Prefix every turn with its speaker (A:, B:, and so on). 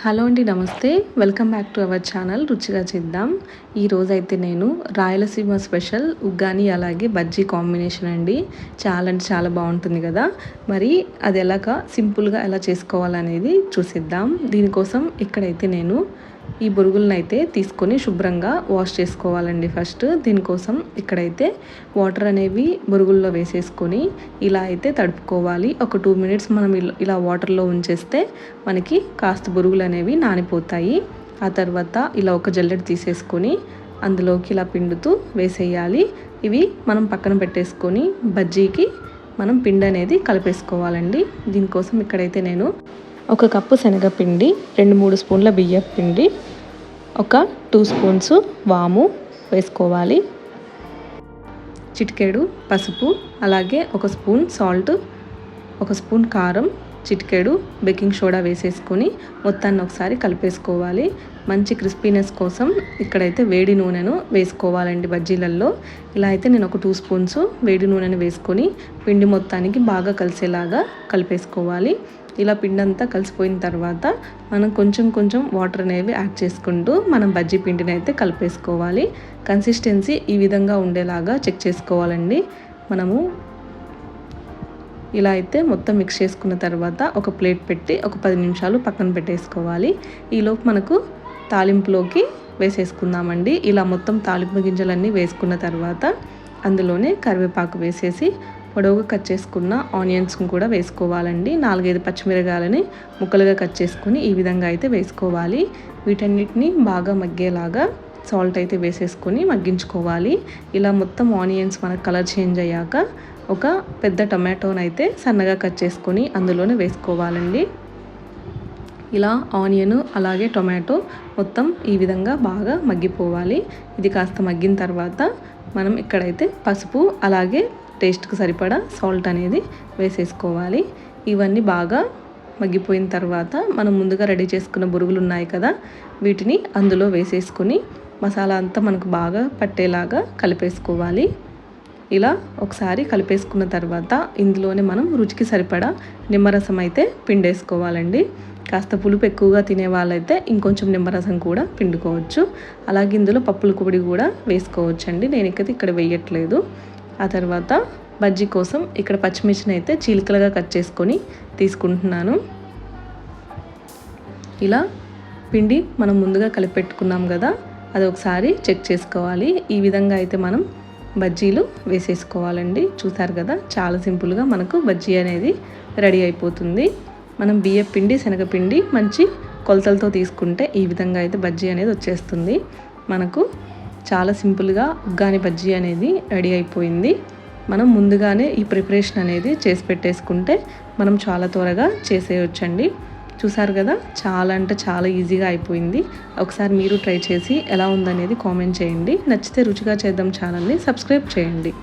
A: Hello అండి, నమస్తే. Welcome back to our channel రుచిగా చేద్దాం. ఈరోజైతే నేను రాయలసీమ స్పెషల్ ఉగ్గాని అలాగే బజ్జీ కాంబినేషన్ అండి. చాలా అంటే చాలా బాగుంటుంది కదా. మరి అది ఎలాగా సింపుల్గా ఎలా చేసుకోవాలనేది చూసేద్దాం. దీనికోసం ఇక్కడైతే నేను ఈ బొరుగులను అయితే తీసుకొని శుభ్రంగా వాష్ చేసుకోవాలండి. ఫస్ట్ దీనికోసం ఇక్కడైతే వాటర్ అనేవి బొరుగుల్లో వేసేసుకొని ఇలా అయితే తడుపుకోవాలి. ఒక 2 మినిట్స్ మనం ఇలా వాటర్లో ఉంచేస్తే మనకి కాస్త బొరుగులు అనేవి నానిపోతాయి. ఆ తర్వాత ఇలా ఒక జల్లెడ తీసేసుకొని అందులోకి ఇలా పిండుతూ వేసేయాలి. ఇవి మనం పక్కన పెట్టేసుకొని బజ్జీకి మనం పిండి అనేది కలిపేసుకోవాలండి. దీనికోసం ఇక్కడైతే నేను 1 కప్పు శనగపిండి, 2-3 స్పూన్ల బియ్యం పిండి, ఒక 2 స్పూన్స్ వాము వేసుకోవాలి. చిటికెడు పసుపు, అలాగే 1 స్పూన్ సాల్ట్, 1 స్పూన్ కారం, చిటికెడు బేకింగ్ సోడా వేసేసుకొని మొత్తాన్ని ఒకసారి కలిపేసుకోవాలి. మంచి క్రిస్పీనెస్ కోసం ఇక్కడైతే వేడి నూనెను వేసుకోవాలండి బజ్జీలలో. ఇలా అయితే నేను ఒక 2 స్పూన్స్ వేడి నూనెను వేసుకొని పిండి మొత్తానికి బాగా కలిసేలాగా కలిపేసుకోవాలి. ఇలా పిండి అంతా కలిసిపోయిన తర్వాత మనం కొంచెం వాటర్ అనేవి యాడ్ చేసుకుంటూ మనం బజ్జీ పిండిని అయితే కలిపేసుకోవాలి. కన్సిస్టెన్సీ ఈ విధంగా ఉండేలాగా చెక్ చేసుకోవాలండి. మనము ఇలా అయితే మొత్తం మిక్స్ చేసుకున్న తర్వాత ఒక ప్లేట్ పెట్టి ఒక 10 నిమిషాలు పక్కన పెట్టేసుకోవాలి. ఈలోపు మనకు తాలింపులోకి వేసేసుకుందామండి. ఇలా మొత్తం తాలింపు గింజలన్నీ వేసుకున్న తర్వాత అందులోనే కరివేపాకు వేసేసి పొడవుగా కట్ చేసుకున్న ఆనియన్స్ని కూడా వేసుకోవాలండి. 4-5 పచ్చిమిరపకాయలని ముక్కలుగా కట్ చేసుకుని ఈ విధంగా అయితే వేసుకోవాలి. వీటన్నిటిని బాగా మగ్గేలాగా సాల్ట్ అయితే వేసేసుకొని మగ్గించుకోవాలి. ఇలా మొత్తం ఆనియన్స్ మనకు కలర్ చేంజ్ అయ్యాక ఒక పెద్ద టొమాటోని అయితే సన్నగా కట్ చేసుకొని అందులోనే వేసుకోవాలండి. ఇలా ఆనియన్ అలాగే టొమాటో మొత్తం ఈ విధంగా బాగా మగ్గిపోవాలి. ఇది కాస్త మగ్గిన తర్వాత మనం ఇక్కడైతే పసుపు అలాగే టేస్ట్కి సరిపడా సాల్ట్ అనేది వేసేసుకోవాలి. ఇవన్నీ బాగా మగ్గిపోయిన తర్వాత మనం ముందుగా రెడీ చేసుకున్న బొరుగులు ఉన్నాయి కదా, వీటిని అందులో వేసేసుకొని మసాలా అంతా మనకు బాగా పట్టేలాగా కలిపేసుకోవాలి. ఇలా ఒకసారి కలిపేసుకున్న తర్వాత ఇందులోనే మనం రుచికి సరిపడా నిమ్మరసం అయితే పిండేసుకోవాలండి. కాస్త పులుపు ఎక్కువగా తినే వాళ్ళైతే ఇంకొంచెం నిమ్మరసం కూడా పిండుకోవచ్చు. అలాగే ఇందులో పప్పుల పొడి కూడా వేసుకోవచ్చండి. నేను ఇక్కడ వేయట్లేదు. ఆ తర్వాత బజ్జీ కోసం ఇక్కడ పచ్చిమిర్చిని అయితే చీలికలుగా కట్ చేసుకొని తీసుకుంటున్నాను. ఇలా పిండి మనం ముందుగా కలిపెట్టుకున్నాం కదా, అది ఒకసారి చెక్ చేసుకోవాలి. ఈ విధంగా అయితే మనం బజ్జీలు వేసేసుకోవాలండి. చూసారు కదా, చాలా సింపుల్గా మనకు బజ్జీ అనేది రెడీ అయిపోతుంది. మనం బియ్యం పిండి, శనగపిండి మంచి కొలతలతో తీసుకుంటే ఈ విధంగా అయితే బజ్జీ అనేది వచ్చేస్తుంది. మనకు చాలా సింపుల్గా ఉగ్గాని బజ్జీ అనేది రెడీ అయిపోయింది. మనం ముందుగానే ఈ ప్రిపరేషన్ అనేది చేసి పెట్టేసుకుంటే మనం చాలా త్వరగా చేసేయొచ్చండి. చూసారు కదా, చాలా అంటే చాలా ఈజీగా అయిపోయింది. ఒకసారి మీరు ట్రై చేసి ఎలా ఉందనేది కామెంట్ చేయండి. నచ్చితే రుచిగా చేద్దాం ఛానల్ని సబ్స్క్రైబ్ చేయండి.